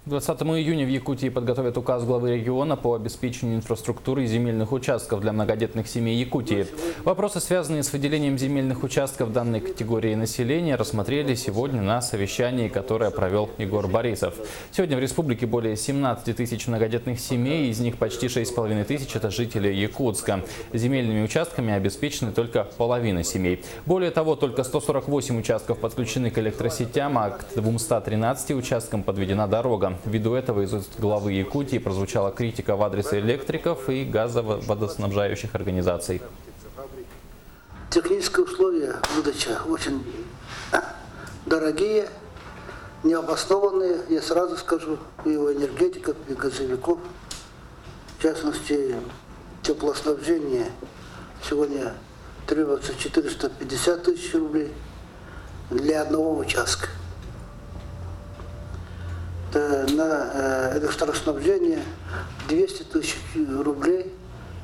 К 20 июня в Якутии подготовят указ главы региона по обеспечению инфраструктуры и земельных участков для многодетных семей Якутии. Вопросы, связанные с выделением земельных участков данной категории населения, рассмотрели сегодня на совещании, которое провел Егор Борисов. Сегодня в республике более 17 тысяч многодетных семей, из них почти 6,5 тысяч – это жители Якутска. Земельными участками обеспечены только половина семей. Более того, только 148 участков подключены к электросетям, а к 213 участкам подведена дорога. Ввиду этого из уст главы Якутии прозвучала критика в адрес электриков и газоводоснабжающих организаций. Технические условия выдачи очень дорогие, необоснованные, я сразу скажу, и у энергетиков, и газовиков. В частности, теплоснабжение сегодня требуется 450 тысяч рублей для одного участка. На электроснабжение 200 тысяч рублей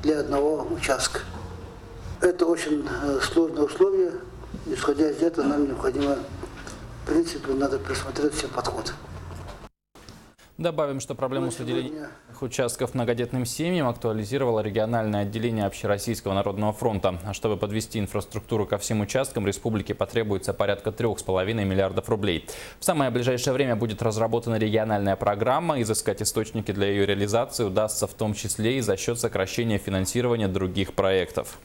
для одного участка. Это очень сложные условия. Исходя из этого, нам необходимо, в принципе, надо присмотреть все подходы. Добавим, что проблему с выделением участков многодетным семьям актуализировало региональное отделение Общероссийского народного фронта. А чтобы подвести инфраструктуру ко всем участкам, республике потребуется порядка 3,5 миллиардов рублей. В самое ближайшее время будет разработана региональная программа. Изыскать источники для ее реализации удастся в том числе и за счет сокращения финансирования других проектов.